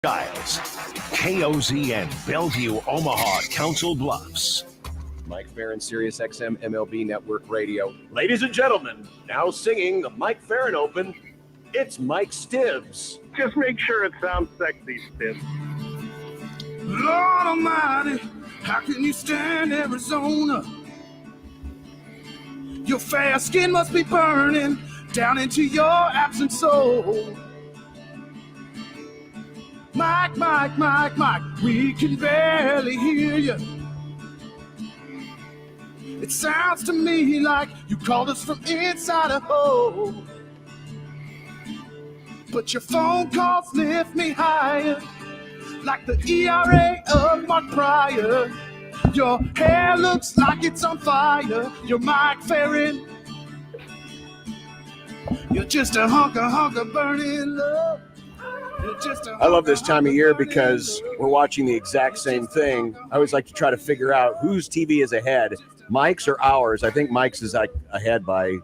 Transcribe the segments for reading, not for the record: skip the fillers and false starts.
Giles, KOZ and Bellevue, Omaha, Council Bluffs. Mike Ferrin, Sirius XM MLB Network Radio. Ladies and gentlemen, now singing the Mike Ferrin Open, it's Mike Stibbs. Just make sure it sounds sexy, Stibbs. Lord Almighty, how can you stand Arizona? Your fair skin must be burning down into your absent soul. Mike, Mike, Mike, Mike, we can barely hear you. It sounds to me like you called us from inside a hole. But your phone calls lift me higher, like the ERA of Mark Pryor. Your hair looks like it's on fire. You're Mike Ferrin. You're just a hunk of burning love. I love this time of year because we're watching the exact same thing. I always like to try to figure out whose TV is ahead, Mike's or ours. I think Mike's is ahead by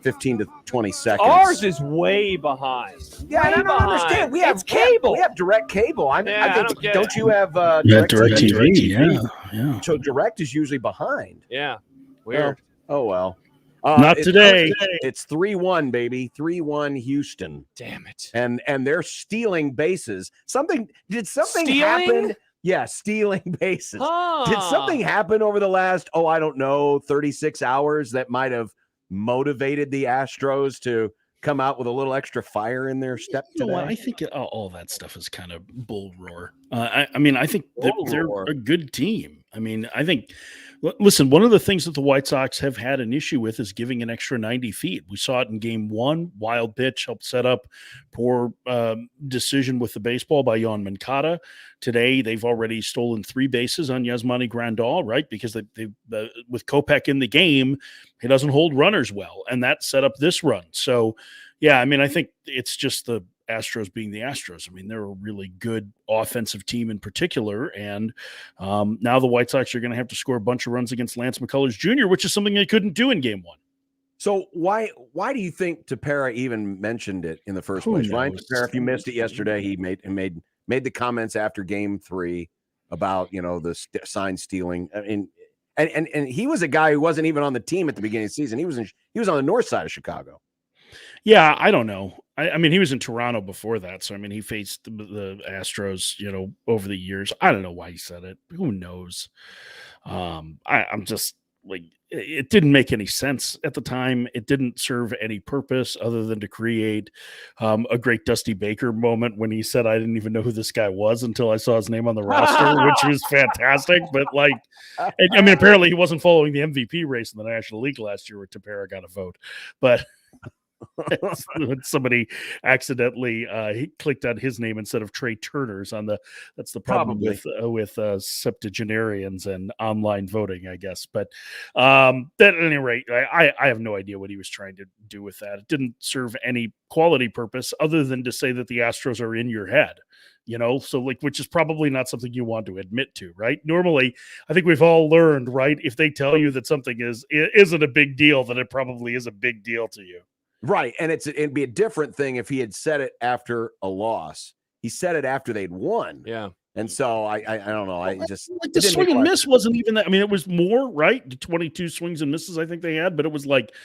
15 to 20 seconds. Ours is way behind. Yeah, I don't understand. We have cable. We have direct cable. I think, don't you have direct TV? Yeah. So direct is usually behind. Yeah. Weird. Well. Not today. It's 3-1, baby. 3-1 Houston. Damn it. And they're stealing bases. Did something Stealing? happen? Yeah, stealing bases. Huh. Did something happen over the last, 36 hours that might have motivated the Astros to come out with a little extra fire in their step today? I think all that stuff is kind of bull roar. I think they're a good team. I think, listen, one of the things that the White Sox have had an issue with is giving an extra 90 feet. We saw it in game 1. Wild pitch helped set up poor decision with the baseball by Yohan Moncada. Today, they've already stolen 3 bases on Yasmani Grandal, right? Because they with Kopech in the game, he doesn't hold runners well, and that set up this run. So, yeah, I think it's just the Astros being the Astros. They're a really good offensive team in particular, and now the White Sox are going to have to score a bunch of runs against Lance McCullers Jr., which is something they couldn't do in game 1. So why do you think Tepera even mentioned it in the first place? Ryan Tepera, if you missed it yesterday, he made the comments after game 3 about the sign stealing. And he was a guy who wasn't even on the team at the beginning of the season. He was on the north side of Chicago. Yeah, I don't know. He was in Toronto before that. So, he faced the Astros, over the years. I don't know why he said it. Who knows? I'm just like, it didn't make any sense at the time. It didn't serve any purpose other than to create a great Dusty Baker moment when he said, I didn't even know who this guy was until I saw his name on the roster, which was fantastic. But apparently he wasn't following the MVP race in the National League last year where Tepera got a vote. But when somebody accidentally he clicked on his name instead of Trey Turner's that's the problem with septuagenarians and online voting, I guess. But at any rate, I have no idea what he was trying to do with that. It didn't serve any quality purpose other than to say that the Astros are in your head. So which is probably not something you want to admit to, right? Normally, I think we've all learned, right? If they tell you that something isn't a big deal, then it probably is a big deal to you. Right. And it'd be a different thing if he had said it after a loss. He said it after they'd won. Yeah. And so I don't know. The swing and miss wasn't even that. It was more, right? 22 swings and misses, I think they had, but it was like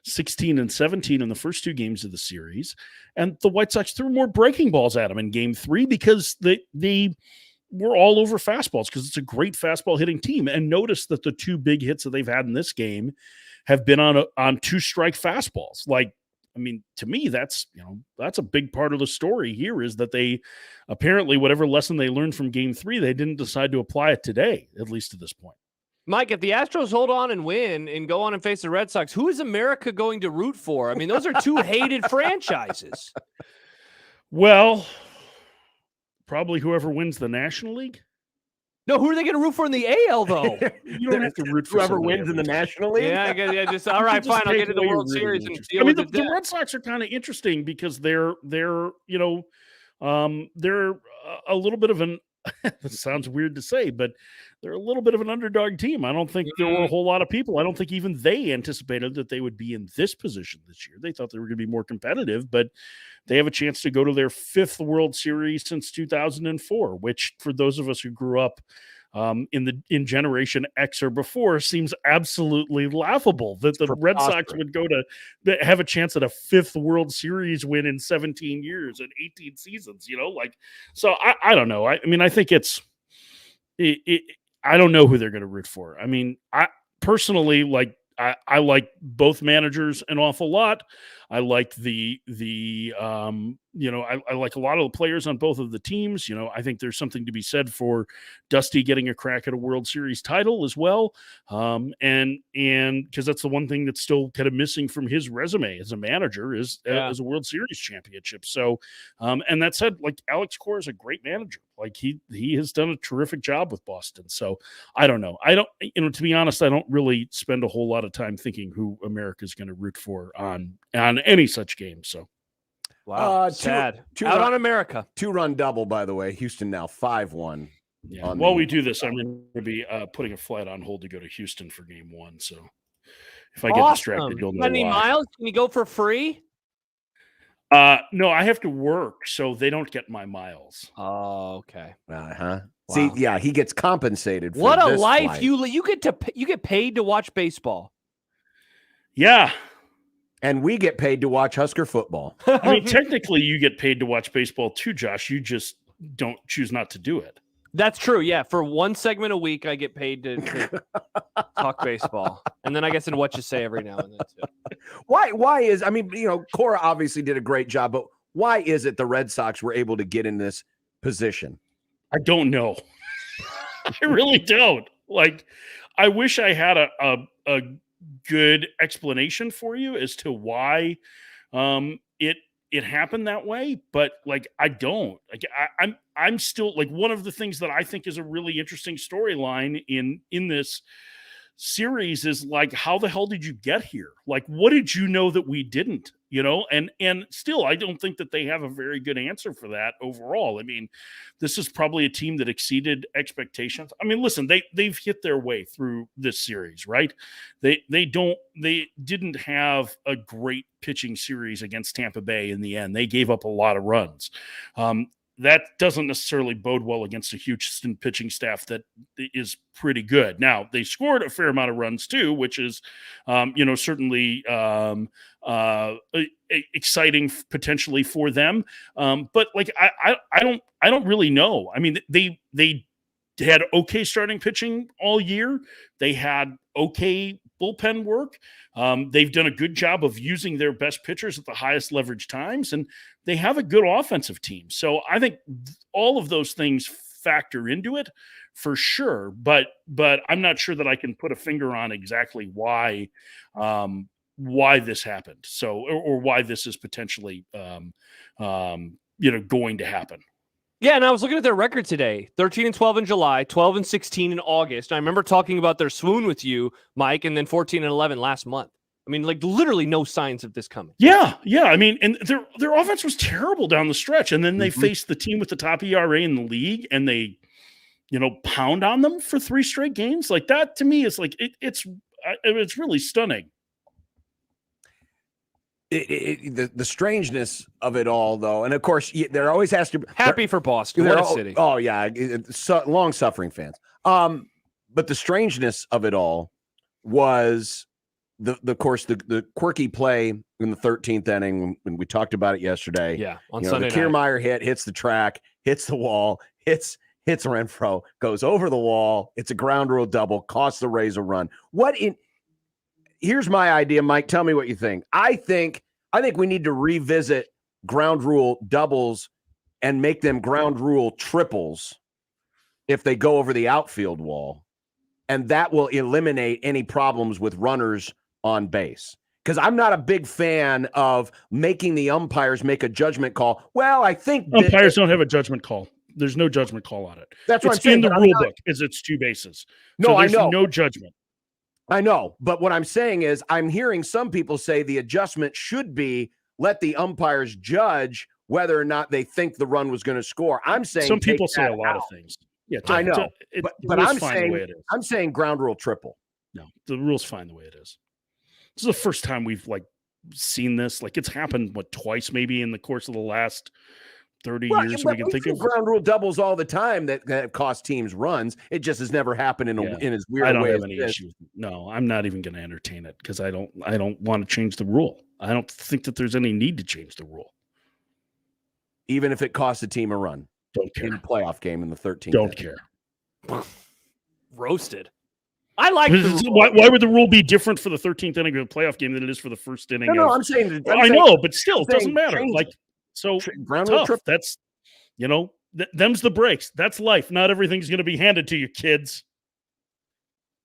16 and 17 in the first 2 games of the series. And the White Sox threw more breaking balls at him in game 3 because they were all over fastballs because it's a great fastball hitting team. And notice that the 2 big hits that they've had in this game have been on 2-strike fastballs. To me, that's a big part of the story here is that they apparently, whatever lesson they learned from game 3, they didn't decide to apply it today, at least to this point. Mike, if the Astros hold on and win and go on and face the Red Sox, who is America going to root for? Those are 2 hated franchises. Well, probably whoever wins the National League. No, who are they going to root for in the AL, though? You don't have to root for whoever wins in the National League. Yeah, just all right, fine. I'll get to the World Series and deal with the Red Sox are kind of interesting because they're a little bit of an It sounds weird to say, but they're a little bit of an underdog team. I don't think there were a whole lot of people. I don't think even they anticipated that they would be in this position this year. They thought they were going to be more competitive, but they have a chance to go to their 5th World Series since 2004, which for those of us who grew up in Generation X or before seems absolutely laughable that the Red Sox would go to have a chance at a 5th World Series win in 17 years and 18 seasons, so I don't know. I mean, I think I don't know who they're going to root for. I mean, I personally I like both managers an awful lot. I like I like a lot of the players on both of the teams. I think there's something to be said for Dusty getting a crack at a World Series title as well. And because that's the one thing that's still kind of missing from his resume as a manager is as a World Series championship. So, and that said, Alex Cora is a great manager. He has done a terrific job with Boston. So I don't know. To be honest, I don't really spend a whole lot of time thinking who America is going to root for on any such game. So, wow, sad. Out on America. 2-run double, by the way. Houston now 5-1. Yeah. While we do this, I'm going to be putting a flight on hold to go to Houston for game 1. So if I get distracted, you'll know any why. miles? Can you go for free? No, I have to work, so they don't get my miles. Oh, okay. Uh-huh. Wow. See, yeah, he gets compensated for what a this life flight. you get paid to watch baseball. Yeah. And we get paid to watch Husker football. I mean, technically you get paid to watch baseball too, Josh. You just don't choose not to do it. That's true. Yeah. For one segment a week, I get paid to talk baseball. And then I guess in what you say every now and then too. Why is, Cora obviously did a great job, but why is it the Red Sox were able to get in this position? I don't know. I really don't. I wish I had a good explanation for you as to why it happened that way, but I don't. I'm still one of the things that I think is a really interesting storyline in this series is how the hell did you get here? What did you know that we didn't? And still I don't think that they have a very good answer for that overall. I mean, this is probably a team that exceeded expectations. I mean, listen, they've hit their way through this series, right? They didn't have a great pitching series against Tampa Bay in the end. They gave up a lot of runs. That doesn't necessarily bode well against a Houston pitching staff that is pretty good. Now, they scored a fair amount of runs too, which is, certainly exciting potentially for them. But I don't really know. I mean, they had okay starting pitching all year. They had okay bullpen work. They've done a good job of using their best pitchers at the highest leverage times, and they have a good offensive team. So I think all of those things factor into it for sure. But I'm not sure that I can put a finger on exactly why this happened. So, or why this is potentially, going to happen. Yeah, and I was looking at their record today. 13-12 in July, 12-16 in August. I remember talking about their swoon with you, Mike, and then 14-11 last month. I mean, literally no signs of this coming. Yeah. I mean, and their offense was terrible down the stretch, and then they faced the team with the top ERA in the league, and they, pound on them for 3 straight games. That to me is it's really stunning. The strangeness of it all, though, and of course, there always has to be happy for Boston. What a city! Oh yeah, long-suffering fans. But the strangeness of it all was the quirky play in the 13th inning when we talked about it yesterday. Yeah, on Sunday the Kiermaier hits the track, hits the wall, hits Renfroe, goes over the wall. It's a ground rule double, costs the Rays a run. Here's my idea, Mike. Tell me what you think. I think we need to revisit ground rule doubles and make them ground rule triples if they go over the outfield wall. And that will eliminate any problems with runners on base. Because I'm not a big fan of making the umpires make a judgment call. Well, I think umpires don't have a judgment call. There's no judgment call on it. That's what I'm saying. In the rule book is it's 2 bases. So I know. No judgment. I know, but what I'm saying is I'm hearing some people say the adjustment should be let the umpires judge whether or not they think the run was going to score. I'm saying some people say a that lot out. of things. Yeah, I know, but I'm fine saying the way it is. I'm saying ground rule triple. No, the rule's fine the way it is. This is the first time we've seen this. It's happened twice maybe in the course of the last 30 years we can think of. Ground rule doubles all the time that cost teams runs. It just has never happened in as weird a way. I don't have any issue. No, I'm not even going to entertain it because I don't want to change the rule. I don't think that there's any need to change the rule. Even if it costs a team a run. Don't care. In a playoff game in the 13th. Don't care. Roasted. I like why would the rule be different for the 13th inning of a playoff game than it is for the first inning? No, I'm saying I know, but still, it doesn't matter. Ground rule triple. That's them's the breaks. That's life. Not everything's going to be handed to you, kids.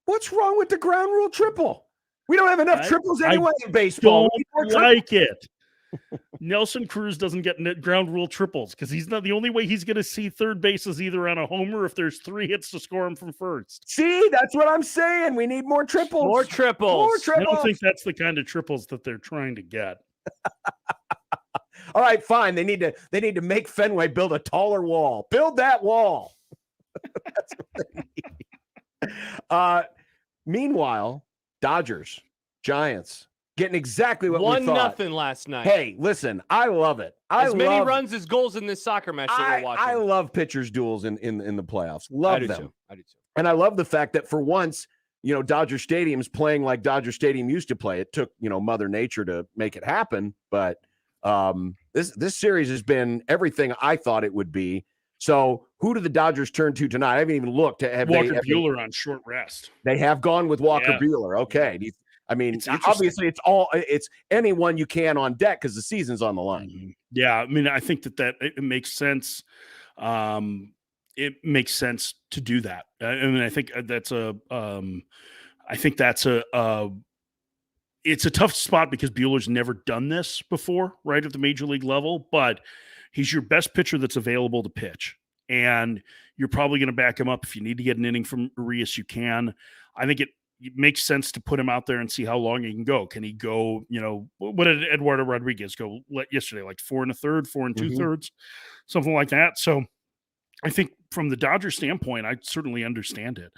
What's wrong with the ground rule triple? We don't have enough triples anyway in baseball. Don't like it. Nelson Cruz doesn't get ground rule triples because he's not the only way he's going to see third base is either on a homer if there's 3 hits to score him from first. See, that's what I'm saying. We need more triples. More triples. I don't think that's the kind of triples that they're trying to get. All right, fine. They need to make Fenway build a taller wall. Build that wall. That's what they need. Meanwhile, Dodgers, Giants. Getting exactly what we thought. 1-0 last night. Hey, listen, I love it. As many runs as goals in this soccer match that we're watching. I love pitchers' duels in the playoffs. Love them. I do too. And I love the fact that for once, Dodger Stadium's playing like Dodger Stadium used to play. It took, Mother Nature to make it happen. But this series has been everything I thought it would be. So who do the Dodgers turn to tonight? I haven't even looked. Walker Buehler on short rest. They have gone with Walker Buehler. Okay. Yeah. Obviously, it's anyone you can on deck because the season's on the line. Yeah, I mean, I think that it makes sense. It makes sense to do that. I mean, I think that's it's a tough spot because Buehler's never done this before, right, at the major league level. But he's your best pitcher that's available to pitch, and you're probably going to back him up if you need to get an inning from Urias. You can. I think it makes sense to put him out there and see how long he can go. Can he go, what did Eduardo Rodriguez go yesterday? 4 1/3, 4 2/3, something like that. So I think from the Dodgers standpoint, I certainly understand it.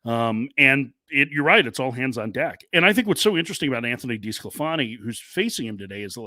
And you're right. It's all hands on deck. And I think what's so interesting about Anthony DeSclafani, who's facing him today, is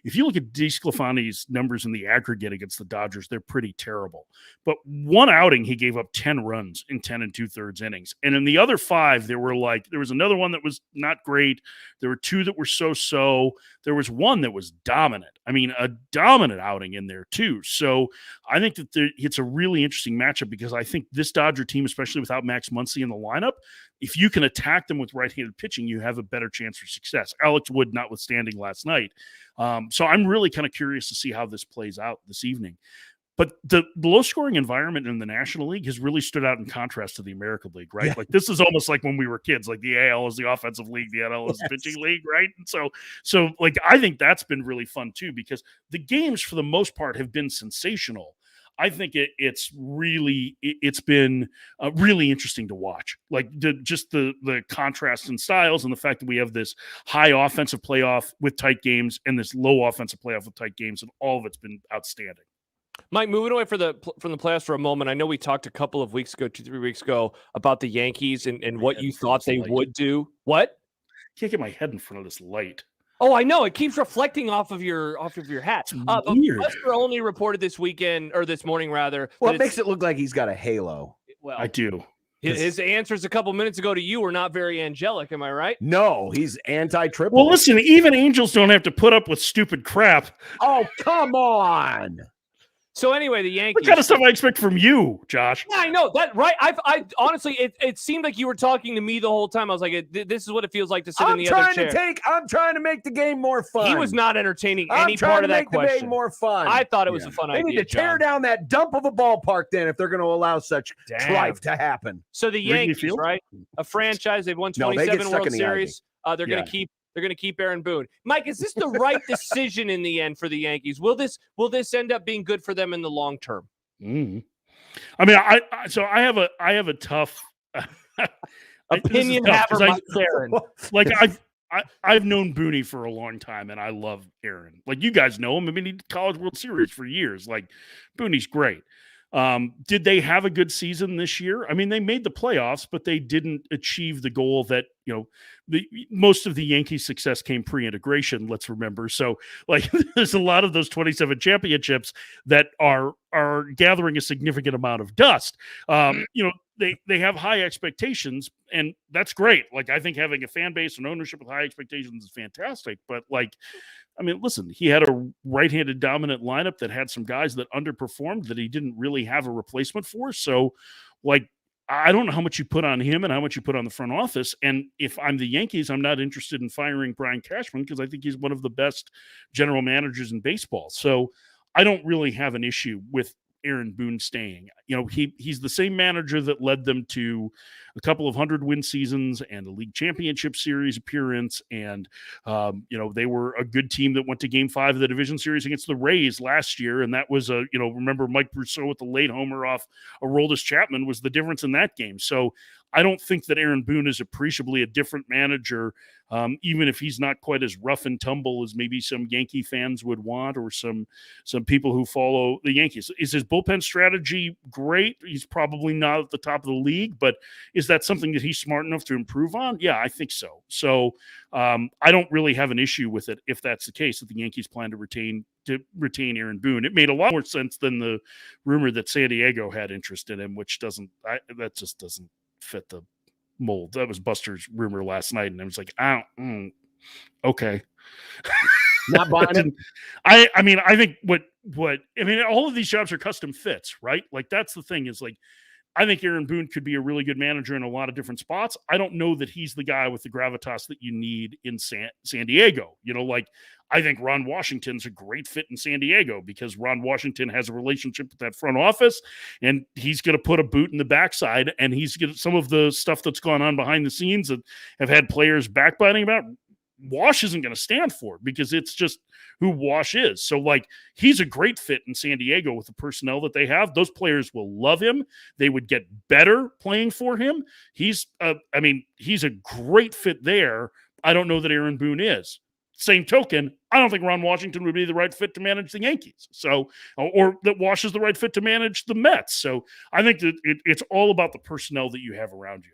if you look at DeSclafani's numbers in the aggregate against the Dodgers, they're pretty terrible. But one outing, he gave up 10 runs in 10 2/3 innings. And in the other 5, there was another one that was not great. There were 2 that were so-so. There was one that was dominant. I mean, a dominant outing in there too. So I think that it's a really interesting matchup because I think this Dodger team, especially without Max Muncy in the lineup, if you can attack them with right-handed pitching, you have a better chance for success. Alex Wood notwithstanding last night. So I'm really kind of curious to see how this plays out this evening. But the low-scoring environment in the National League has really stood out in contrast to the American League, right? Yeah. This is almost like when we were kids, the AL is the offensive league, the NL is the pitching league, right? And so I think that's been really fun too because the games for the most part have been sensational. I think it's been really interesting to watch, the contrast in styles and the fact that we have this high offensive playoff with tight games and this low offensive playoff with tight games, and all of it's been outstanding. Mike, moving away from the playoffs for a moment, I know we talked a couple of weeks ago, 2-3 weeks ago, about the Yankees and what you thought they would do. What? Can't get my head in front of this light. Oh, I know. It keeps reflecting off of your hat. Weird. Buster only reported this morning, rather. Well, it makes it look like he's got a halo. Well, I do. His answers a couple minutes ago to you were not very angelic. Am I right? No, he's anti-triple. Well, listen, even angels don't have to put up with stupid crap. Oh, come on. So anyway, the Yankees. What kind of stuff I expect from you, Josh? Yeah, I know that, right? I honestly, it seemed like you were talking to me the whole time. I was like, this is what it feels like to sit in the other chair. I'm trying to make the game more fun. He was not entertaining any part of that question. The game more fun. I thought it was a fun idea. They need to tear down that dump of a ballpark then if they're going to allow such strife to happen. So the Yankees, right? A franchise. They've won 27 World Series. They're going to keep. They're going to keep Aaron Boone. Mike, is this the right decision in the end for the Yankees? Will this end up being good for them in the long term? Mm. I mean, I have a tough opinion. Mike Ferrin. I've known Booney for a long time, and I love Aaron. Like, you guys know him. I mean, he did College World Series for years. Like, Booney's great. Did they have a good season this year? I mean, they made the playoffs, but they didn't achieve the goal that, most of the Yankees' success came pre-integration, let's remember. So, like, there's a lot of those 27 championships that are gathering a significant amount of dust. They have high expectations, and that's great. Like, I think having a fan base and ownership with high expectations is fantastic. But, like, I mean, listen, he had a right-handed dominant lineup that had some guys that underperformed that he didn't really have a replacement for. So, like, I don't know how much you put on him and how much you put on the front office. And if I'm the Yankees, I'm not interested in firing Brian Cashman because I think he's one of the best general managers in baseball. So I don't really have an issue with Aaron Boone staying. He's the same manager that led them to a couple of 100-win seasons and a league championship series appearance. And, they were a good team that went to Game 5 of the division series against the Rays last year. And that was remember Mike Brousseau with the late homer off Aroldis Chapman was the difference in that game. So I don't think that Aaron Boone is appreciably a different manager, even if he's not quite as rough and tumble as maybe some Yankee fans would want or some people who follow the Yankees. Is his bullpen strategy great? He's probably not at the top of the league, but is that something that he's smart enough to improve on? Yeah, I think so. So I don't really have an issue with it if that's the case, that the Yankees plan to retain Aaron Boone. It made a lot more sense than the rumor that San Diego had interest in him, which doesn't fit the mold. That was Buster's rumor last night, and I was like, okay. Not buying it. I think all of these jobs are custom fits, right? Like, that's the thing is, like, I think Aaron Boone could be a really good manager in a lot of different spots. I don't know that he's the guy with the gravitas that you need in San Diego. I think Ron Washington's a great fit in San Diego because Ron Washington has a relationship with that front office, and he's going to put a boot in the backside, and he's going to, some of the stuff that's gone on behind the scenes that have had players backbiting about, Wash isn't going to stand for because it's just who Wash is. So, like, he's a great fit in San Diego with the personnel that they have. Those players will love him. They would get better playing for him. He's a great fit there. I don't know that Aaron Boone is. Same token, I don't think Ron Washington would be the right fit to manage the Yankees. So, or that Wash is the right fit to manage the Mets. So I think that it's all about the personnel that you have around you.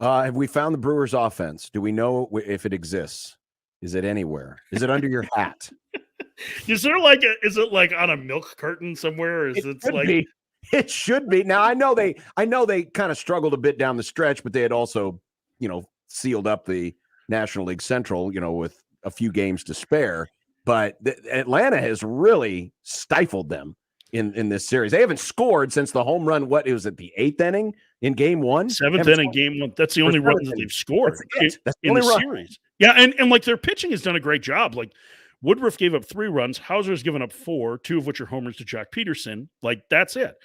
Have we found the Brewers' offense? Do we know if it exists? Is it anywhere? Is it under your hat? Is it like on a milk carton somewhere? Or is it should be. Now I know they kind of struggled a bit down the stretch, but they had also, sealed up the National League Central, with a few games to spare. But Atlanta has really stifled them in this series. They haven't scored since the home run. What, it was at the 8th inning in Game 1? 7th inning, Game 1. That's the only run that they've scored That's in the series. Yeah, and like, their pitching has done a great job. Like, Woodruff gave up 3 runs. Hauser's given up 4, 2 of which are homers to Jack Peterson. Like, that's it.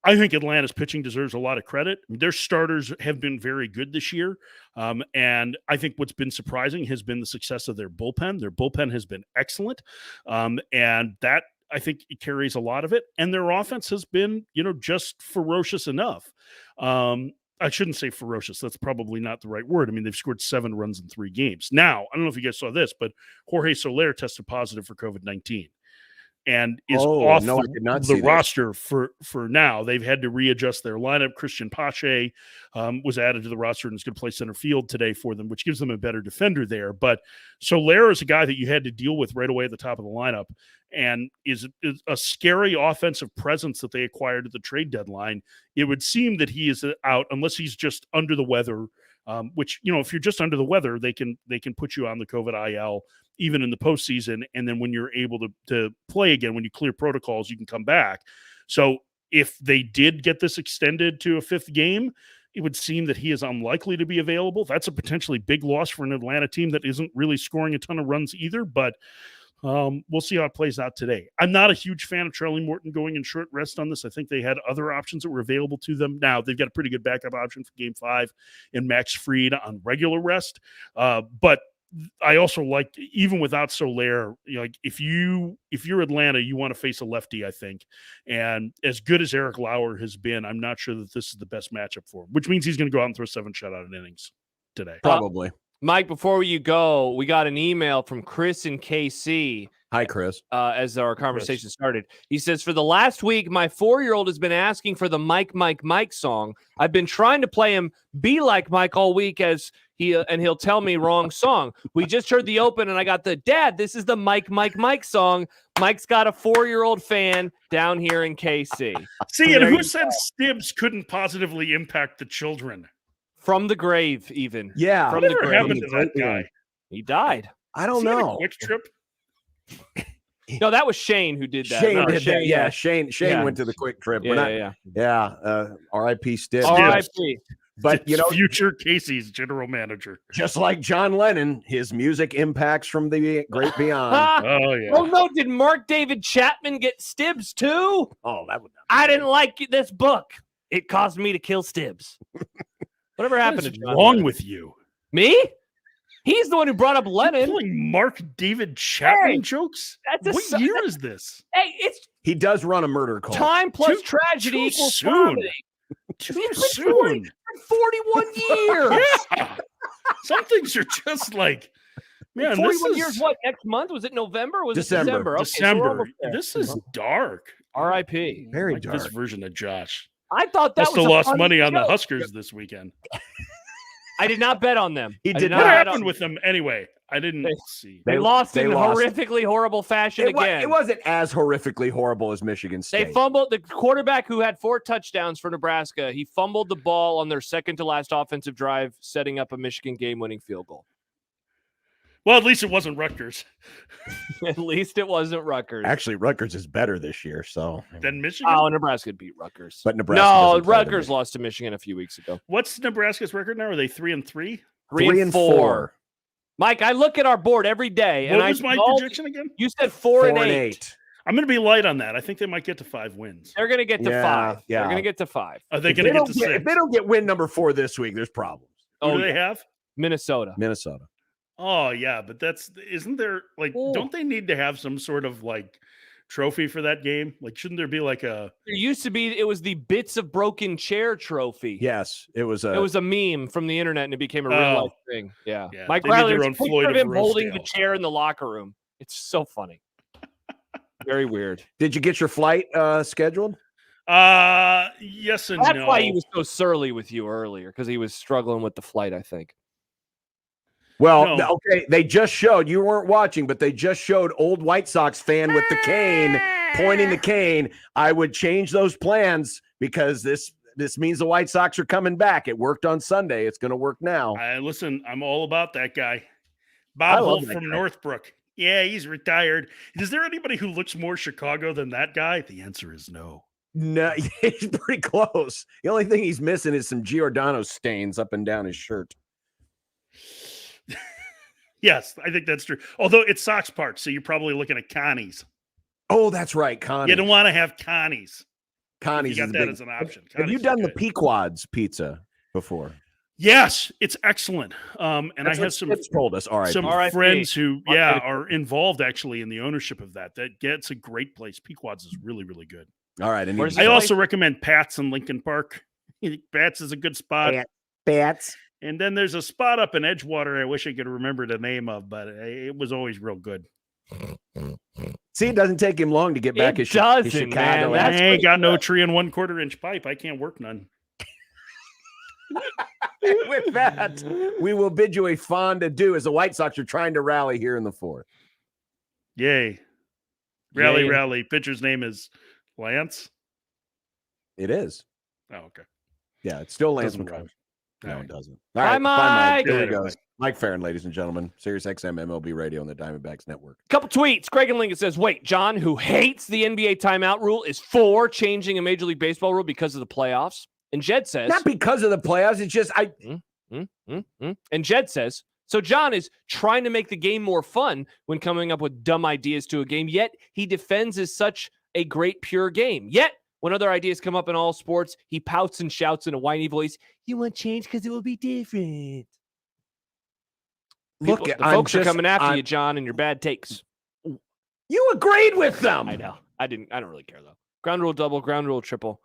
I think Atlanta's pitching deserves a lot of credit. Their starters have been very good this year. And I think what's been surprising has been the success of their bullpen. Their bullpen has been excellent. And that, I think, it carries a lot of it. And their offense has been, just ferocious enough. I shouldn't say ferocious. That's probably not the right word. I mean, they've scored 7 runs in 3 games. Now, I don't know if you guys saw this, but Jorge Soler tested positive for COVID-19. And is off the roster for now. They've had to readjust their lineup. Christian Pache was added to the roster and is going to play center field today for them, which gives them a better defender there. But Soler is a guy that you had to deal with right away at the top of the lineup, and is a scary offensive presence that they acquired at the trade deadline. It would seem that he is out unless he's just under the weather, which, if you're just under the weather, they can put you on the COVID IL even in the postseason. And then when you're able to play again, when you clear protocols, you can come back. So if they did get this extended to a 5th game, it would seem that he is unlikely to be available. That's a potentially big loss for an Atlanta team that isn't really scoring a ton of runs either, but we'll see how it plays out today. I'm not a huge fan of Charlie Morton going in short rest on this. I think they had other options that were available to them. Now, they've got a pretty good backup option for Game 5 in Max Fried on regular rest. But I also like, even without Soler, like, if you're Atlanta, you want to face a lefty, I think. And as good as Eric Lauer has been, I'm not sure that this is the best matchup for him, which means he's going to go out and throw 7 shutout innings today. Probably. Mike, before you go, we got an email from Chris in KC. Hi, Chris. As our conversation started, he says, for the last week, my 4-year-old has been asking for the Mike, Mike, Mike song. I've been trying to play him Be Like Mike all week and he'll tell me wrong song. We just heard the open and I got the Dad, this is the Mike, Mike, Mike song. Mike's got a 4-year-old fan down here in KC. See, and who said Stibbs couldn't positively impact the children? From the grave, even. Yeah. From Whatever the grave. happened to that guy? He died. I don't Is he on a know. Quick Trip? No, that was Shane who did that. Shane Remember did that. Yeah, Shane Yeah. went to the Quick Trip. Yeah. R.I.P. Stibbs. R.I.P. But you know, future Casey's general manager. just like John Lennon, his music impacts from the great beyond. Oh yeah. Oh no, did Mark David Chapman get Stibbs too? Oh, that would. I didn't like this book. It caused me to kill Stibbs. Whatever What happened is to John wrong Lennon? with you? Me? He's the one who brought up You're Lennon. pulling Mark David Chapman Hey, jokes? that's What year is this? Hey, it's He does run a murder cult. time plus Too- tragedy too equals soon. comedy. Too It's been 40 soon. 41 years. Yeah. Some things are just like, man, 41 this years. is What, next month? Was it November? Was December. it December? Okay, so we're December. almost there. This is dark. R.I.P. Very I like dark. this version of Josh. I thought that Must was have a lost funny money on the joke. Huskers this weekend. I did not bet on them. He I did not What not. bet happened on with them anyway? I didn't see. They lost in lost. horrifically horrible fashion again. It wasn't as horrifically horrible as Michigan State. They fumbled. The quarterback who had 4 touchdowns for Nebraska, he fumbled the ball on their second to last offensive drive, setting up a Michigan game-winning field goal. Well, at least it wasn't Rutgers. At least it wasn't Rutgers. Actually, Rutgers is better this year. So, Then Michigan. Oh, Nebraska beat Rutgers. but Nebraska. No, doesn't play them. Rutgers lost to Michigan a few weeks ago. What's Nebraska's record now? Are they 3-3? 3 and 4. Mike, I look at our board every day, and What I was my all- prediction again? You said 4 and 4 and 8. 8. I'm going to be light on that. I think they might get to 5 wins. They're going to get to Yeah, 5. yeah. They're going to get to 5. Are they If going they to get don't to get- 6? if they don't get win number 4 this week, there's problems. Who do yeah. they have? Minnesota. Minnesota. Oh, yeah, but isn't there, like, Oh. don't they need to have some sort of, like, trophy for that game? Like, shouldn't there be, like, a... There used to be, it was the Bits of Broken Chair trophy. Yes, it was a. It was a meme from the internet, and it became a real Oh. life thing. Yeah. Yeah, Mike they need Riley, their there's own a picture Floyd of of him holding the Rosedale. chair in the locker room. It's so funny. Very weird. Did you get your flight scheduled? Yes and That's no. why he was so surly with you earlier, because he was struggling with the flight, I think. Well, No. okay. They just showed, you weren't watching, but they just showed old White Sox fan with the cane, pointing the cane. I would change those plans because this means the White Sox are coming back. It worked on Sunday. It's going to work now. Listen, I'm all about that guy. I Bob love Holt that from guy. Northbrook. Yeah, he's retired. Is there anybody who looks more Chicago than that guy? The answer is no. No, he's pretty close. The only thing he's missing is some Giordano stains up and down his shirt. Yes, I think that's true. Although it's Sox Park, so you're probably looking at Connie's. Oh, that's right, Connie. You don't want to have Connie's. Connie's You is got the that big- as an option. Have you Connie's is done the good. Pequod's pizza before? Yes, it's excellent. And That's I what have some Stibbs told us. All right. some RIP. friends who RIP. are involved actually in the ownership of that. That gets a great place. Pequod's is really, really good. All right. Where's I This also recommend Pat's in Lincoln Park. Pat's is a good spot. Bats. And then there's a spot up in Edgewater I wish I could remember the name of, but it was always real good. See, it doesn't take him long to get back It his doesn't, Chicago. man. That's I ain't pretty got no good. 3 1/4 inch pipe. I can't work none. With that, we will bid you a fond adieu as the White Sox are trying to rally here in the 4th. Yay. Rally, Yay. rally. Pitcher's name is Lance. It is. Oh, okay. Yeah, it's still Lance Doesn't McCullers. rhyme. No, All it right. doesn't. Bye, Mike. There he Later, goes. Mike Ferrin, ladies and gentlemen. Sirius XM MLB Radio on the Diamondbacks Network. Couple tweets. Craig and Lincoln says, wait, John, who hates the NBA timeout rule, is for changing a Major League Baseball rule because of the playoffs. And Jed says, Not because of the playoffs. It's just And Jed says, so John is trying to make the game more fun when coming up with dumb ideas to a game, yet he defends as such a great pure game. Yet, when other ideas come up in all sports, he pouts and shouts in a whiny voice, you want change because it will be different. look. The folks are coming after you, John, and your bad takes. You agreed with them. I know. I don't really care, though. Ground rule double, ground rule triple.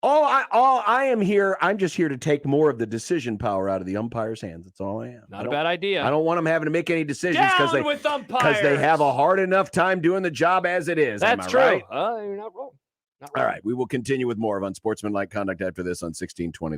All I am here, I'm just here to take more of the decision power out of the umpire's hands. That's all I am. Not a bad idea. I don't want them having to make any decisions Down with umpires. because they have a hard enough time doing the job as it is. That's true. Right? You're not wrong. All right, we will continue with more of Unsportsmanlike Conduct after this on 1620.